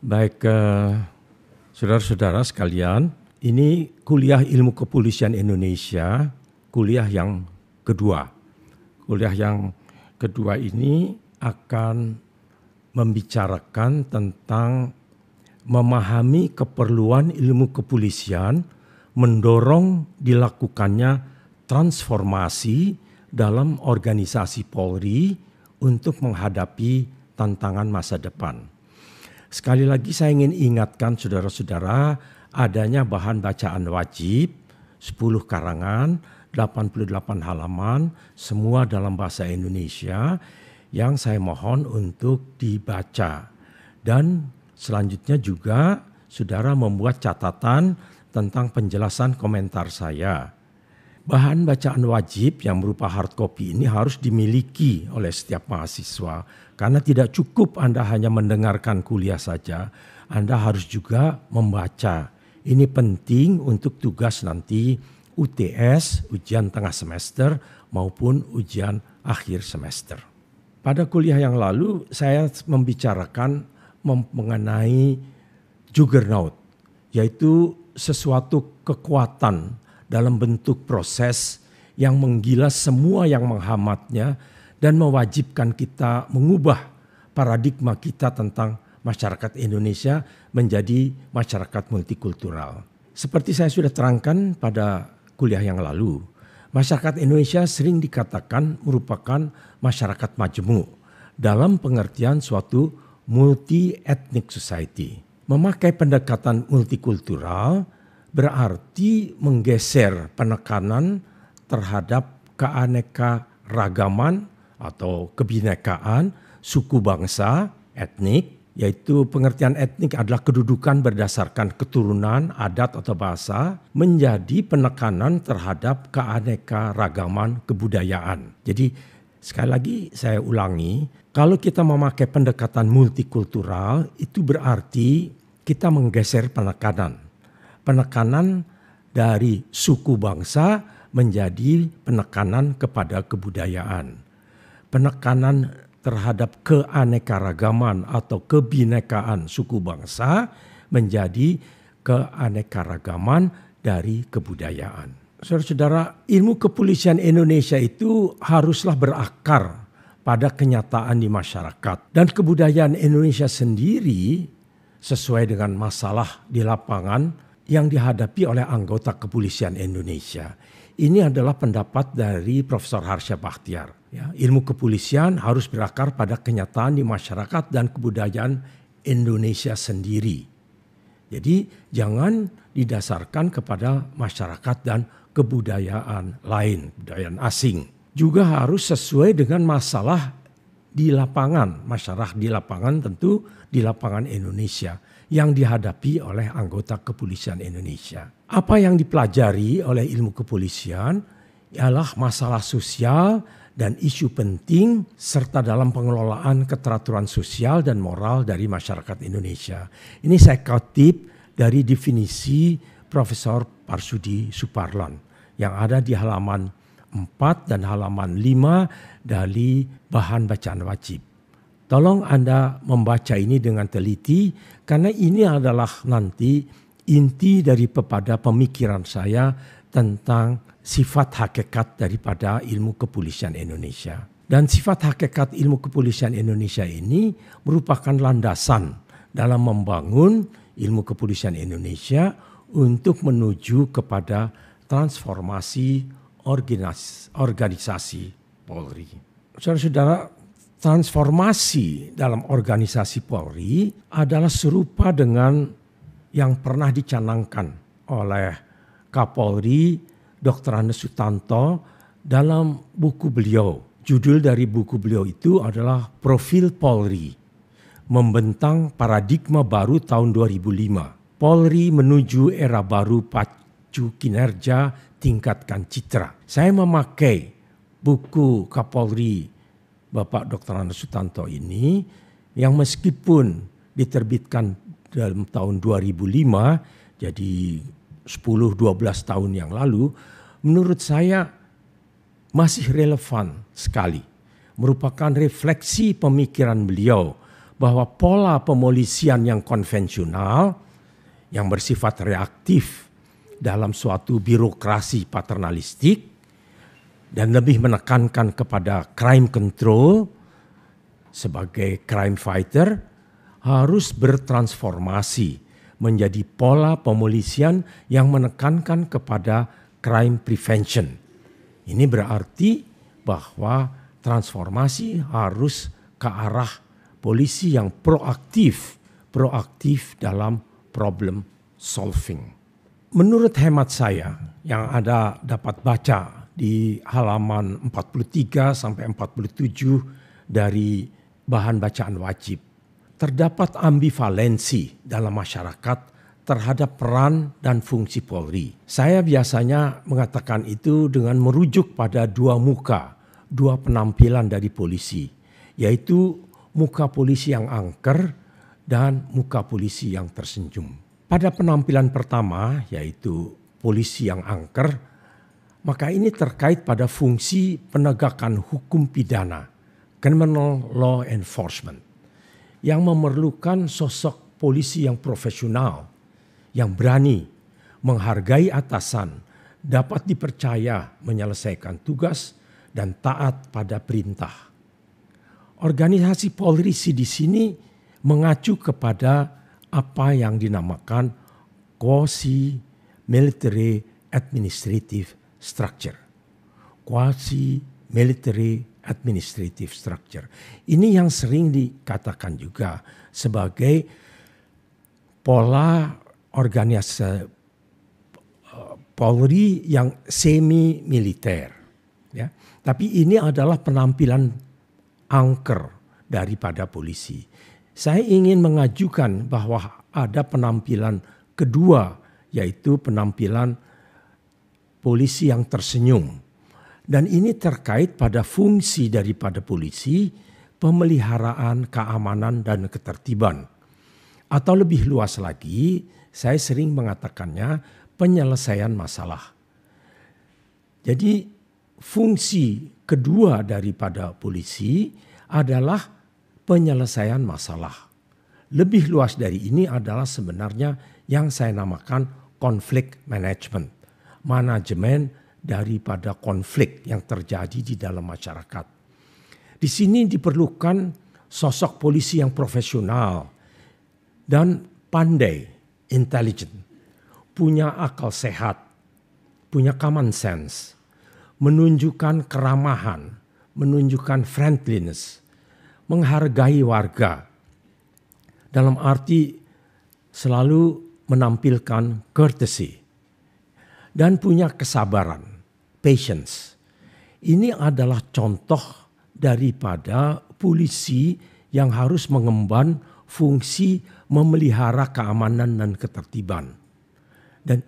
Baik, saudara-saudara sekalian, ini kuliah Ilmu Kepolisian Indonesia, kuliah yang kedua. Kuliah yang kedua ini akan membicarakan tentang memahami keperluan ilmu kepolisian, mendorong dilakukannya transformasi dalam organisasi Polri untuk menghadapi tantangan masa depan. Sekali lagi saya ingin ingatkan saudara-saudara adanya bahan bacaan wajib, 10 karangan, 88 halaman, semua dalam bahasa Indonesia yang saya mohon untuk dibaca. Dan selanjutnya juga saudara membuat catatan tentang penjelasan komentar saya. Bahan bacaan wajib yang berupa hard copy ini harus dimiliki oleh setiap mahasiswa. Karena tidak cukup Anda hanya mendengarkan kuliah saja, Anda harus juga membaca. Ini penting untuk tugas nanti UTS, ujian tengah semester maupun ujian akhir semester. Pada kuliah yang lalu saya membicarakan mengenai juggernaut, yaitu sesuatu kekuatan dalam bentuk proses yang menggilas semua yang menghambatnya dan mewajibkan kita mengubah paradigma kita tentang masyarakat Indonesia menjadi masyarakat multikultural. Seperti saya sudah terangkan pada kuliah yang lalu, masyarakat Indonesia sering dikatakan merupakan masyarakat majemuk dalam pengertian suatu multi-ethnic society. Memakai pendekatan multikultural berarti menggeser penekanan terhadap keanekaragaman atau kebinekaan suku bangsa, etnik, yaitu pengertian etnik adalah kedudukan berdasarkan keturunan, adat atau bahasa, menjadi penekanan terhadap keanekaragaman kebudayaan. Jadi sekali lagi saya ulangi, kalau kita memakai pendekatan multikultural itu berarti kita menggeser penekanan. Penekanan dari suku bangsa menjadi penekanan kepada kebudayaan. Penekanan terhadap keanekaragaman atau kebinekaan suku bangsa menjadi keanekaragaman dari kebudayaan. Saudara-saudara, ilmu kepolisian Indonesia itu haruslah berakar pada kenyataan di masyarakat. Dan kebudayaan Indonesia sendiri sesuai dengan masalah di lapangan yang dihadapi oleh anggota kepolisian Indonesia. Ini adalah pendapat dari Profesor Harsha Bachtiar. Ya, ilmu kepolisian harus berakar pada kenyataan di masyarakat dan kebudayaan Indonesia sendiri. Jadi jangan didasarkan kepada masyarakat dan kebudayaan lain, kebudayaan asing. Juga harus sesuai dengan masalah di lapangan, masyarakat di lapangan tentu di lapangan Indonesia yang dihadapi oleh anggota kepolisian Indonesia. Apa yang dipelajari oleh ilmu kepolisian ialah masalah sosial dan isu penting serta dalam pengelolaan keteraturan sosial dan moral dari masyarakat Indonesia. Ini saya kutip dari definisi Profesor Parsudi Suparlan yang ada di halaman 4 dan halaman 5 dari bahan bacaan wajib. Tolong Anda membaca ini dengan teliti karena ini adalah nanti inti daripada pemikiran saya tentang sifat hakikat daripada ilmu kepolisian Indonesia. Dan sifat hakikat ilmu kepolisian Indonesia ini merupakan landasan dalam membangun ilmu kepolisian Indonesia untuk menuju kepada transformasi organisasi Polri. Saudara-saudara, transformasi dalam organisasi Polri adalah serupa dengan yang pernah dicanangkan oleh Kapolri Dr. Andes Sutanto dalam buku beliau. Judul dari buku beliau itu adalah Profil Polri, Membentang Paradigma Baru tahun 2005. Polri menuju era baru, pacu kinerja, tingkatkan citra. Saya memakai buku Kapolri Bapak Dr. Andes Sutanto ini yang meskipun diterbitkan dalam tahun 2005, jadi 10-12 tahun yang lalu, menurut saya masih relevan sekali. Merupakan refleksi pemikiran beliau bahwa pola pemolisian yang konvensional, yang bersifat reaktif dalam suatu birokrasi paternalistik dan lebih menekankan kepada crime control sebagai crime fighter, harus bertransformasi menjadi pola pemolisian yang menekankan kepada crime prevention. Ini berarti bahwa transformasi harus ke arah polisi yang proaktif dalam problem solving. Menurut hemat saya yang Anda dapat baca di halaman 43 sampai 47 dari bahan bacaan wajib, terdapat ambivalensi dalam masyarakat terhadap peran dan fungsi Polri. Saya biasanya mengatakan itu dengan merujuk pada dua penampilan dari polisi, yaitu muka polisi yang angker dan muka polisi yang tersenyum. Pada penampilan pertama, yaitu polisi yang angker, maka ini terkait pada fungsi penegakan hukum pidana, criminal law enforcement, yang memerlukan sosok polisi yang profesional, yang berani, menghargai atasan, dapat dipercaya menyelesaikan tugas, dan taat pada perintah. Organisasi Polri di sini mengacu kepada apa yang dinamakan quasi-military administrative structure. Quasi-military administrative structure. Ini yang sering dikatakan juga sebagai pola organisasi Polri yang semi-militer. Ya. Tapi ini adalah penampilan angker daripada polisi. Saya ingin mengajukan bahwa ada penampilan kedua, yaitu penampilan polisi yang tersenyum. Dan ini terkait pada fungsi daripada polisi, pemeliharaan keamanan dan ketertiban. Atau lebih luas lagi, saya sering mengatakannya penyelesaian masalah. Jadi fungsi kedua daripada polisi adalah penyelesaian masalah. Lebih luas dari ini adalah sebenarnya yang saya namakan konflik management. Manajemen daripada konflik yang terjadi di dalam masyarakat. Di sini diperlukan sosok polisi yang profesional dan pandai, intelligent, punya akal sehat, punya common sense, menunjukkan keramahan, menunjukkan friendliness, menghargai warga, dalam arti selalu menampilkan courtesy, dan punya kesabaran, patience. Ini adalah contoh daripada polisi yang harus mengemban fungsi memelihara keamanan dan ketertiban. Dan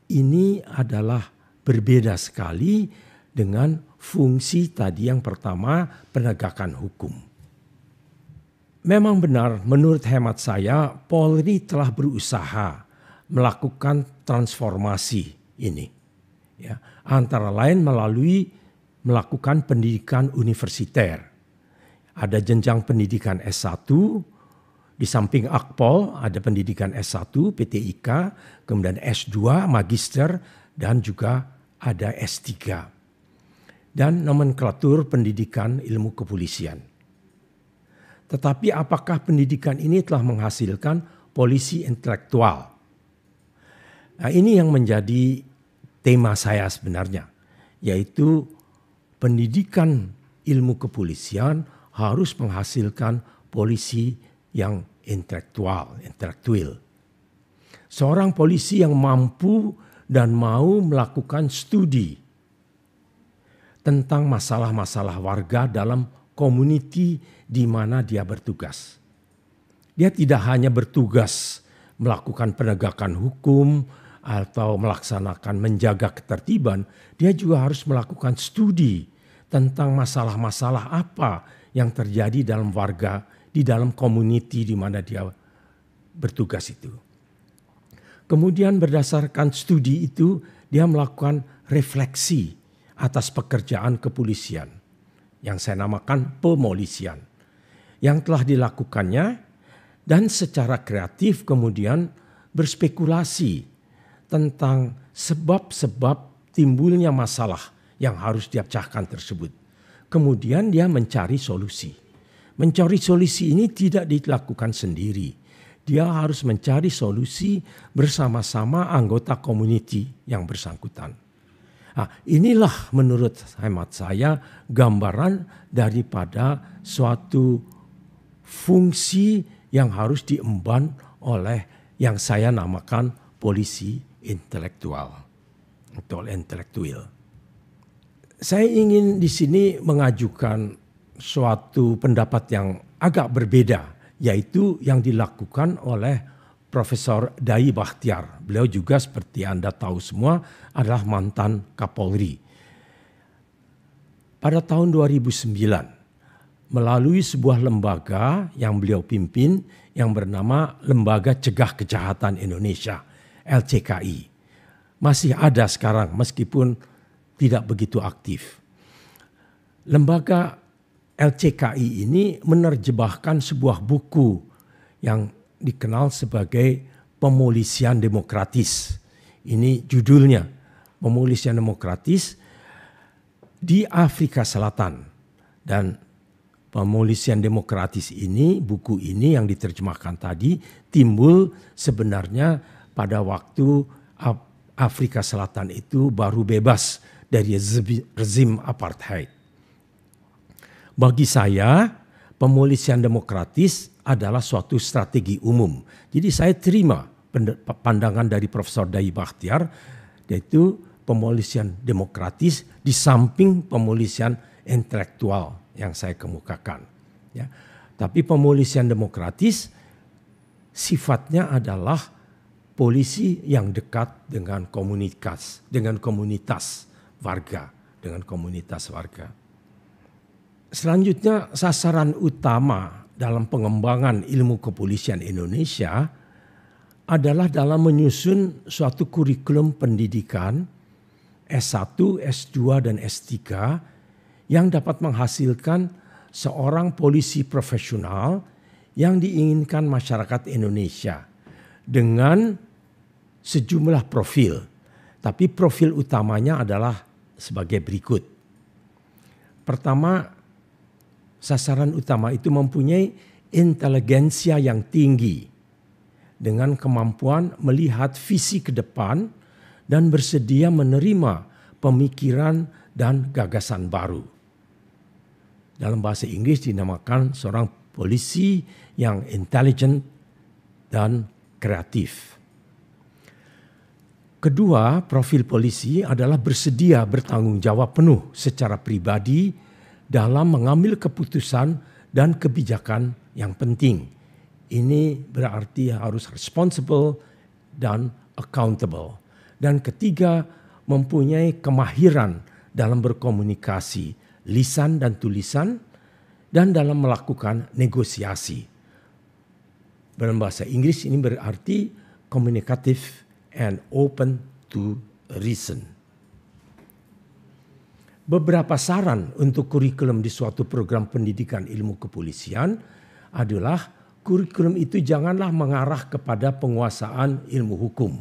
ini adalah berbeda sekali dengan fungsi tadi yang pertama, penegakan hukum. Memang benar, menurut hemat saya, Polri telah berusaha melakukan transformasi ini. Ya, antara lain melalui melakukan pendidikan universiter. Ada jenjang pendidikan S1, di samping Akpol ada pendidikan S1, PTIK, kemudian S2, magister, dan juga ada S3. Dan nomenklatur pendidikan ilmu kepolisian. Tetapi apakah pendidikan ini telah menghasilkan polisi intelektual? Nah, ini yang menjadi tema saya sebenarnya, yaitu pendidikan ilmu kepolisian harus menghasilkan polisi yang intelektual. Seorang polisi yang mampu dan mau melakukan studi tentang masalah-masalah warga dalam community di mana dia bertugas. Dia tidak hanya bertugas melakukan penegakan hukum atau melaksanakan menjaga ketertiban, dia juga harus melakukan studi tentang masalah-masalah apa yang terjadi dalam warga, di dalam community di mana dia bertugas itu. Kemudian berdasarkan studi itu, dia melakukan refleksi atas pekerjaan kepolisian yang saya namakan pemolisian. yang telah dilakukannya dan secara kreatif kemudian berspekulasi tentang sebab-sebab timbulnya masalah yang harus dia pecahkan tersebut. Kemudian dia mencari solusi. Mencari solusi ini tidak dilakukan sendiri. Dia harus mencari solusi bersama-sama anggota community yang bersangkutan. Nah, inilah menurut hemat saya gambaran daripada suatu fungsi yang harus diemban oleh yang saya namakan polisi intelektual atau intelektual. Saya ingin di sini mengajukan suatu pendapat yang agak berbeda, yaitu yang dilakukan oleh Profesor Dai Bakhtiar. Beliau juga seperti Anda tahu semua adalah mantan Kapolri. Pada tahun 2009, melalui sebuah lembaga yang beliau pimpin yang bernama Lembaga Cegah Kejahatan Indonesia, LCKI. Masih ada sekarang meskipun tidak begitu aktif. Lembaga LCKI ini menerjemahkan sebuah buku yang dikenal sebagai Pemolisian Demokratis. Ini judulnya, Pemolisian Demokratis di Afrika Selatan. Dan Pemolisian Demokratis ini, buku ini yang diterjemahkan tadi, timbul sebenarnya pada waktu Afrika Selatan itu baru bebas dari rezim apartheid. Bagi saya, pemolisian demokratis adalah suatu strategi umum. Jadi saya terima pandangan dari Profesor Dai Bakhtiar, yaitu pemolisian demokratis di samping pemolisian intelektual yang saya kemukakan. Ya. Tapi pemolisian demokratis sifatnya adalah polisi yang dekat dengan komunitas warga. Selanjutnya, sasaran utama dalam pengembangan ilmu kepolisian Indonesia adalah dalam menyusun suatu kurikulum pendidikan S1, S2, dan S3 yang dapat menghasilkan seorang polisi profesional yang diinginkan masyarakat Indonesia dengan sejumlah profil. Tapi profil utamanya adalah sebagai berikut. Pertama, sasaran utama itu mempunyai inteligensia yang tinggi dengan kemampuan melihat visi ke depan dan bersedia menerima pemikiran dan gagasan baru. Dalam bahasa Inggris dinamakan seorang polisi yang intelligent dan kreatif. Kedua, profil polisi adalah bersedia bertanggung jawab penuh secara pribadi dalam mengambil keputusan dan kebijakan yang penting. Ini berarti harus responsible dan accountable. Dan ketiga, mempunyai kemahiran dalam berkomunikasi, lisan dan tulisan, dan dalam melakukan negosiasi. Dalam bahasa Inggris ini berarti communicative and open to reason. Beberapa saran untuk kurikulum di suatu program pendidikan ilmu kepolisian adalah kurikulum itu janganlah mengarah kepada penguasaan ilmu hukum.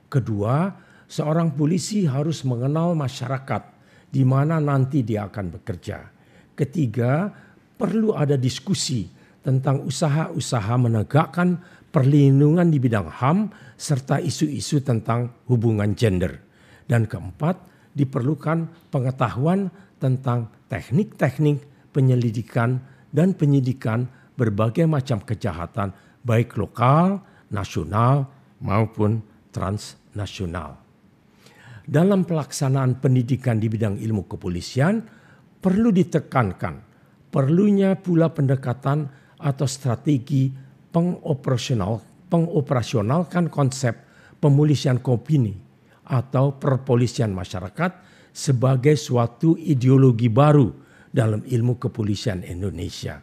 Kedua, seorang polisi harus mengenal masyarakat di mana nanti dia akan bekerja. Ketiga, perlu ada diskusi tentang usaha-usaha menegakkan perlindungan di bidang HAM serta isu-isu tentang hubungan gender. Dan keempat, diperlukan pengetahuan tentang teknik-teknik penyelidikan dan penyidikan berbagai macam kejahatan baik lokal, nasional maupun transnasional. Dalam pelaksanaan pendidikan di bidang ilmu kepolisian perlu ditekankan perlunya pula pendekatan atau strategi pengoperasionalkan konsep pemolisian opini atau perpolisian masyarakat sebagai suatu ideologi baru dalam ilmu kepolisian Indonesia.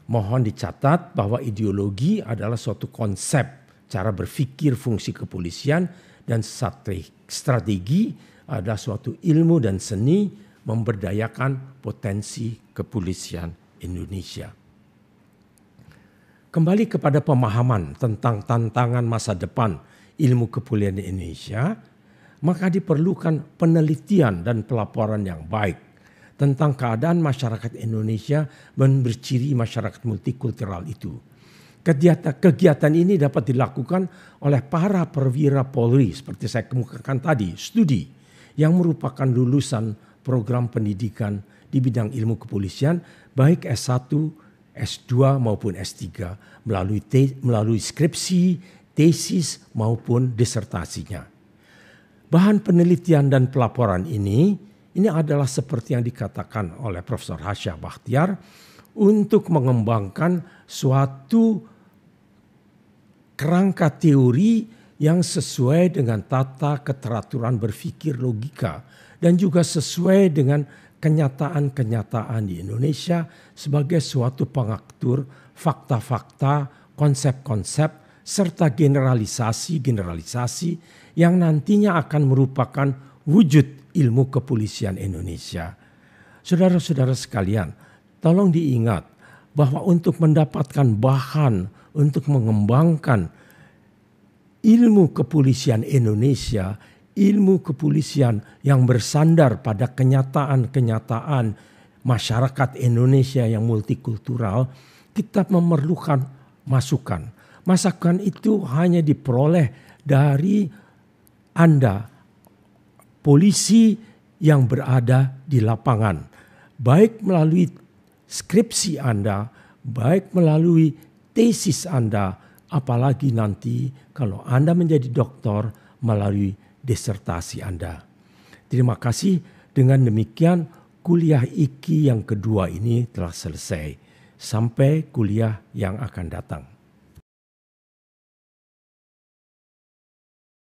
Mohon dicatat bahwa ideologi adalah suatu konsep cara berpikir fungsi kepolisian dan strategi adalah suatu ilmu dan seni memberdayakan potensi kepolisian Indonesia. Kembali kepada pemahaman tentang tantangan masa depan ilmu kepolisian Indonesia, maka diperlukan penelitian dan pelaporan yang baik tentang keadaan masyarakat Indonesia dan berciri masyarakat multikultural itu. Kegiatan ini dapat dilakukan oleh para perwira Polri seperti saya kemukakan tadi, studi yang merupakan lulusan program pendidikan di bidang ilmu kepolisian baik S1, S2 maupun S3 melalui skripsi, tesis maupun disertasinya. Bahan penelitian dan pelaporan ini adalah seperti yang dikatakan oleh Profesor Hasya Bakhtiar untuk mengembangkan suatu kerangka teori yang sesuai dengan tata keteraturan berpikir logika dan juga sesuai dengan kenyataan-kenyataan di Indonesia sebagai suatu pengatur fakta-fakta, konsep-konsep, serta generalisasi-generalisasi yang nantinya akan merupakan wujud ilmu kepolisian Indonesia. Saudara-saudara sekalian, tolong diingat bahwa untuk mendapatkan bahan untuk mengembangkan ilmu kepolisian Indonesia, ilmu kepolisian yang bersandar pada kenyataan-kenyataan masyarakat Indonesia yang multikultural, kita memerlukan masukan. Masukan itu hanya diperoleh dari Anda, polisi yang berada di lapangan, baik melalui skripsi Anda, baik melalui tesis Anda, apalagi nanti kalau Anda menjadi doktor melalui disertasi Anda. Terima kasih. Dengan demikian kuliah IKI yang kedua ini telah selesai. Sampai kuliah yang akan datang.